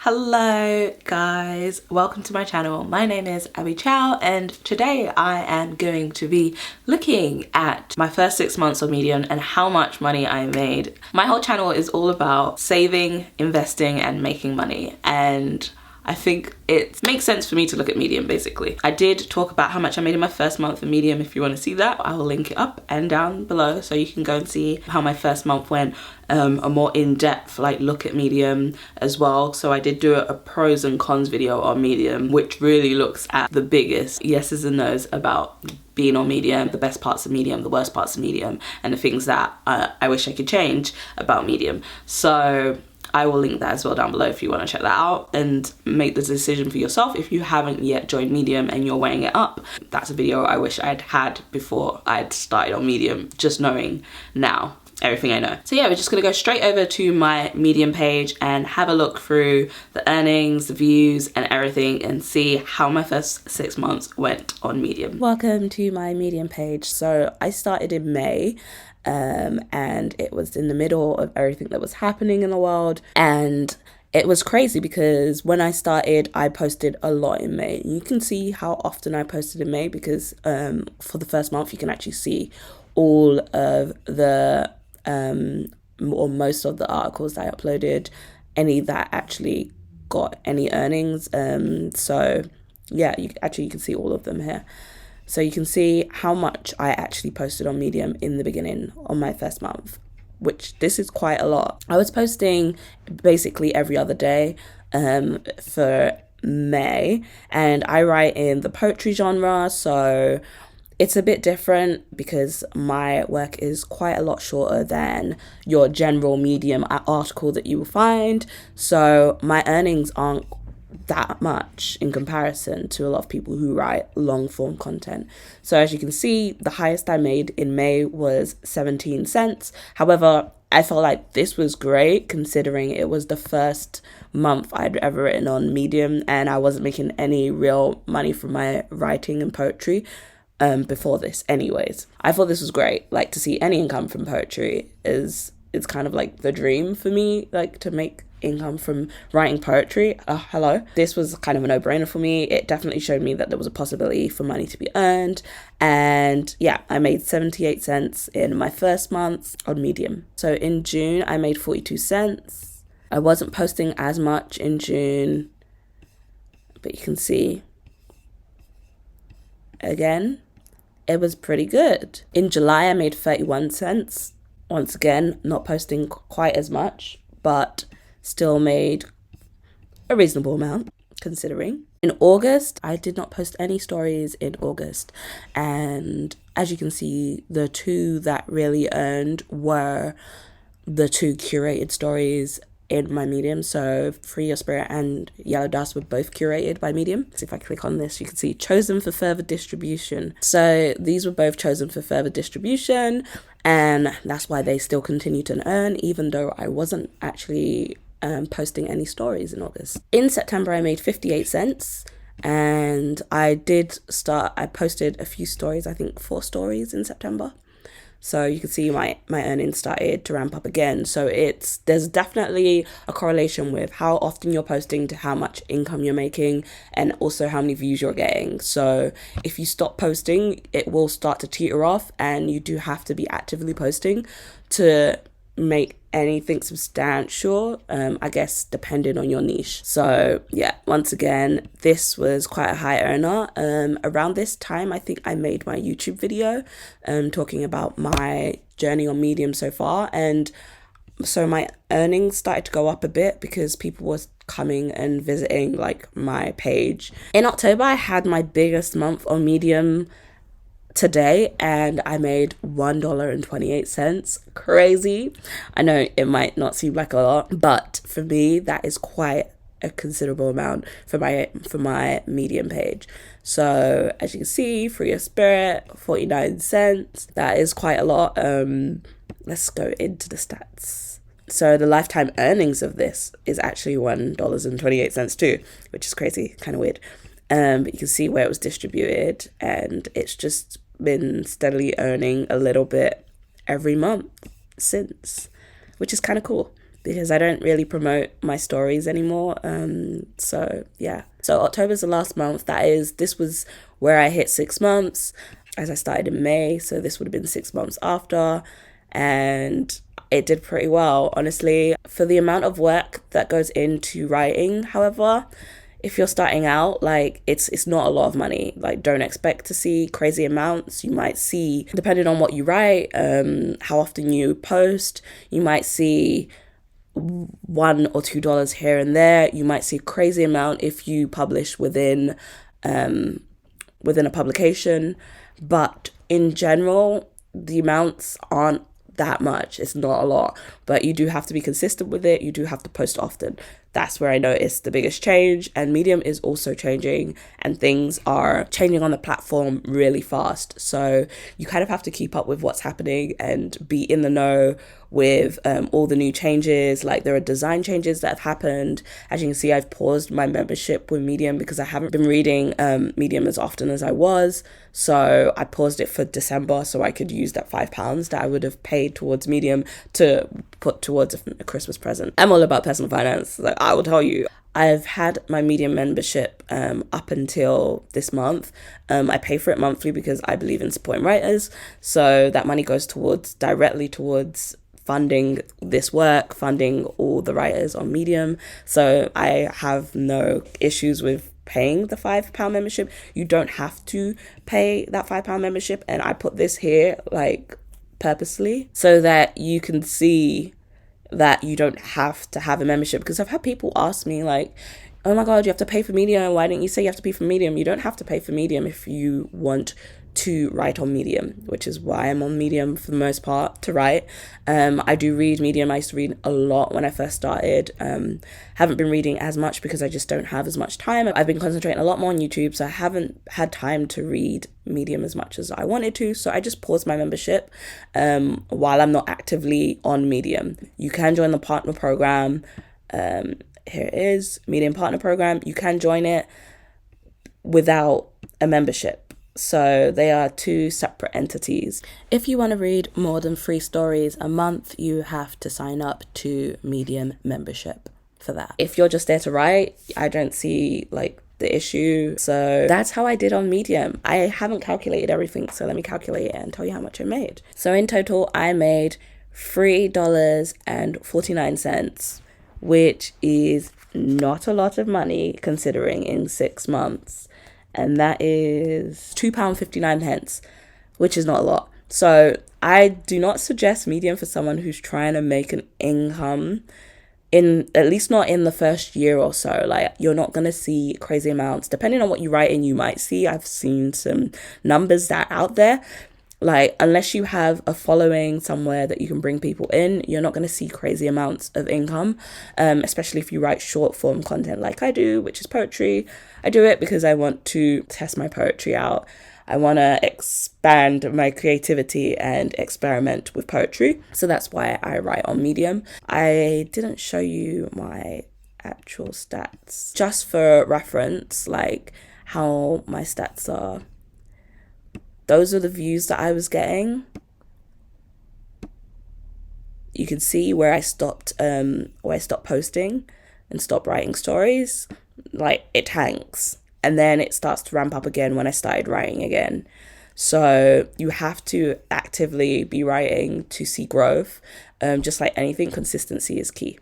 Hello guys, welcome to my channel. My name is Abby Chow and today I am going to be looking at my first 6 months on Medium and how much money I made. My whole channel is all about saving, investing and making money, and I think it makes sense for me to look at Medium basically. I did talk about how much I made in my first month of Medium. If you want to see that, I will link it up and down below so you can go and see how my first month went. A more in-depth look at Medium as well. So I did do a pros and cons video on Medium, which really looks at the biggest yeses and nos about being on Medium, the best parts of Medium, the worst parts of Medium, and the things that I wish I could change about Medium. So I will link that as well down below if you want to check that out and make the decision for yourself. If you haven't yet joined Medium and you're weighing it up, that's a video I wish I'd had before I'd started on Medium, just knowing now everything I know. So yeah, we're just gonna go straight over to my Medium page and have a look through the earnings, the views and everything and see how my first 6 months went on Medium. Welcome to my Medium page. So I started in May and it was in the middle of everything that was happening in the world, and it was crazy because when I started, I posted a lot in May. You can see how often I posted in May because for the first month you can actually see all of the or most of the articles that I uploaded, any that actually got any earnings. So yeah, you can see all of them here. So you can see how much I actually posted on Medium in the beginning on my first month, which this is quite a lot. I was posting basically every other day for May, and I write in the poetry genre, so it's a bit different because my work is quite a lot shorter than your general Medium article that you will find. So my earnings aren't that much in comparison to a lot of people who write long form content. So as you can see, the highest I made in May was 17 cents. However, I felt like this was great considering it was the first month I'd ever written on Medium and I wasn't making any real money from my writing and poetry before this anyways. I thought this was great. To see any income from poetry is kind of like the dream for me, to make income from writing poetry. Hello. This was kind of a no-brainer for me. It definitely showed me that there was a possibility for money to be earned. And yeah, I made 78 cents in my first month on Medium. So in June, I made 42 cents. I wasn't posting as much in June, but you can see again, it was pretty good. In July, I made 31 cents. Once again, not posting quite as much, but still made a reasonable amount considering. In August, I did not post any stories in August. And as you can see, the two that really earned were the two curated stories in my Medium. So Free Your Spirit and Yellow Dust were both curated by Medium. So if I click on this, you can see chosen for further distribution. So these were both chosen for further distribution, and that's why they still continue to earn, even though I wasn't actually posting any stories in August. In September, I made 58 cents. And I posted a few stories, I think 4 stories in September. So you can see my earnings started to ramp up again. So there's definitely a correlation with how often you're posting to how much income you're making and also how many views you're getting. So if you stop posting, it will start to teeter off, and you do have to be actively posting to make anything substantial, I guess, depending on your niche. So yeah, once again, this was quite a high earner. Around this time, I think I made my YouTube video talking about my journey on Medium so far, and so my earnings started to go up a bit because people were coming and visiting my page. In October, I had my biggest month on Medium today, and I made $1.28. Crazy. I know it might not seem like a lot, but for me that is quite a considerable amount for my Medium page. So as you can see, Free Your Spirit, 49 cents. That is quite a lot. Let's go into the stats. So the lifetime earnings of this is actually $1.28 too, which is crazy, kind of weird. But you can see where it was distributed, and it's just been steadily earning a little bit every month since, which is kind of cool. because I don't really promote my stories anymore. So yeah. So October's the last month. This was where I hit 6 months, as I started in May. So this would have been 6 months after. And it did pretty well, honestly. For the amount of work that goes into writing, however, if you're starting out, like, it's not a lot of money. Like, don't expect to see crazy amounts. You might see, depending on what you write, how often you post, you might see $1 or $2 here and there. You might see a crazy amount if you publish within a publication. But in general, the amounts aren't that much. It's not a lot, but you do have to be consistent with it. You do have to post often. That's where I noticed the biggest change. And Medium is also changing, and things are changing on the platform really fast. So you kind of have to keep up with what's happening and be in the know with all the new changes. Like, there are design changes that have happened. As you can see, I've paused my membership with Medium because I haven't been reading Medium as often as I was. So I paused it for December so I could use that £5 that I would have paid towards Medium to put towards a Christmas present. I'm all about personal finance. Like, I will tell you, I've had my Medium membership up until this month. I pay for it monthly because I believe in supporting writers. So that money goes directly towards funding this work, funding all the writers on Medium. So I have no issues with paying the £5 membership. You don't have to pay that £5 membership. And I put this here, like, purposely so that you can see that you don't have to have a membership. Because I've had people ask me, like, oh my God, you have to pay for Medium. Why didn't you say you have to pay for Medium? You don't have to pay for Medium if you want to write on Medium, which is why I'm on Medium for the most part to write. I do read Medium. I used to read a lot when I first started. Haven't been reading as much because I just don't have as much time. I've been concentrating a lot more on YouTube, so I haven't had time to read Medium as much as I wanted to. So I just paused my membership while I'm not actively on Medium. You can join the partner program. Here it is, Medium Partner Program. You can join it without a membership. So they are two separate entities. If you want to read more than 3 stories a month, you have to sign up to Medium membership for that. If you're just there to write, I don't see, like, the issue. So that's how I did on Medium. I haven't calculated everything, so let me calculate it and tell you how much I made. So in total, I made $3.49, which is not a lot of money considering in 6 months. And that is £2.59, which is not a lot. So I do not suggest Medium for someone who's trying to make an income, at least not in the first year or so. Like, you're not going to see crazy amounts. Depending on what you write in, you might see. I've seen some numbers that are out there. Like, unless you have a following somewhere that you can bring people in, you're not going to see crazy amounts of income, especially if you write short form content like I do, which is poetry. I do it because I want to test my poetry out. I want to expand my creativity and experiment with poetry. So that's why I write on Medium. I didn't show you my actual stats. Just for reference, like, how my stats are. Those are the views that I was getting. You can see where I stopped posting and stopped writing stories. Like, it tanks. And then it starts to ramp up again when I started writing again. So you have to actively be writing to see growth. Just like anything, consistency is key.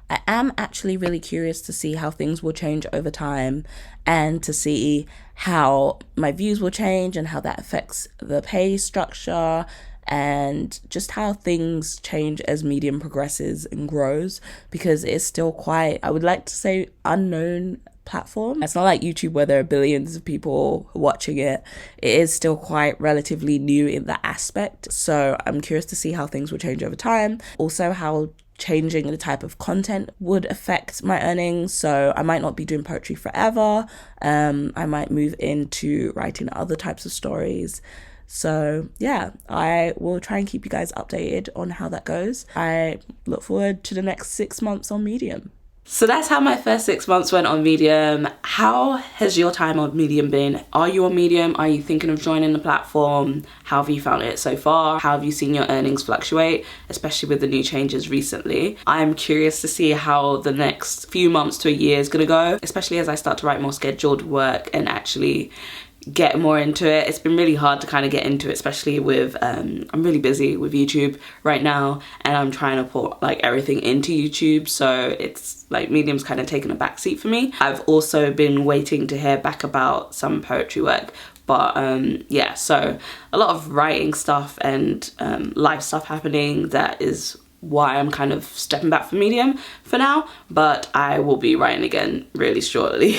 I am actually really curious to see how things will change over time and to see how my views will change and how that affects the pay structure and just how things change as Medium progresses and grows, because it's still quite, I would like to say, unknown platform. It's not like YouTube where there are billions of people watching it. It is still quite relatively new in that aspect. So I'm curious to see how things will change over time. Also, how changing the type of content would affect my earnings. So I might not be doing poetry forever. I might move into writing other types of stories. So yeah, I will try and keep you guys updated on how that goes. I look forward to the next 6 months on Medium. So that's how my first 6 months went on Medium. How has your time on Medium been? Are you on Medium? Are you thinking of joining the platform? How have you found it so far? How have you seen your earnings fluctuate, especially with the new changes recently? I'm curious to see how the next few months to a year is gonna go, especially as I start to write more scheduled work and actually get more into it. It's been really hard to kind of get into it, especially with I'm really busy with YouTube right now, and I'm trying to put like everything into YouTube, so it's like Medium's kind of taken a backseat for me. I've also been waiting to hear back about some poetry work, but yeah, so a lot of writing stuff and live stuff happening. That is why I'm kind of stepping back from Medium for now, but I will be writing again really shortly.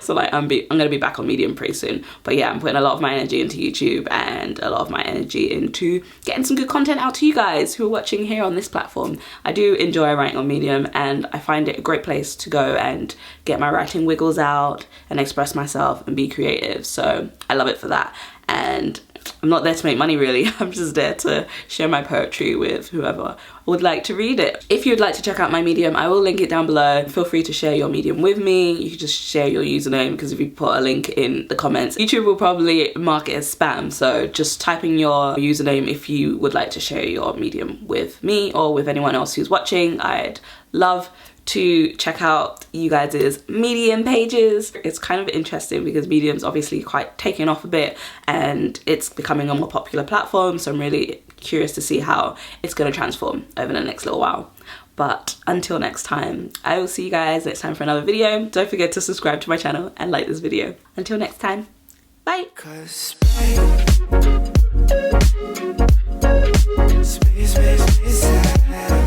So like I'm gonna be back on Medium pretty soon. But yeah, I'm putting a lot of my energy into YouTube and a lot of my energy into getting some good content out to you guys who are watching here on this platform. I do enjoy writing on Medium, and I find it a great place to go and get my writing wiggles out and express myself and be creative. So I love it for that. And I'm not there to make money really, I'm just there to share my poetry with whoever would like to read it. If you'd like to check out my Medium, I will link it down below. Feel free to share your Medium with me. You can just share your username, because if you put a link in the comments, YouTube will probably mark it as spam. So just type in your username if you would like to share your Medium with me or with anyone else who's watching. I'd love to check out you guys' Medium pages. It's kind of interesting because Medium's obviously quite taken off a bit and it's becoming a more popular platform, so I'm really curious to see how it's going to transform over the next little while. But until next time, I will see you guys next time for another video. Don't forget to subscribe to my channel and like this video. Until next time, bye! Space,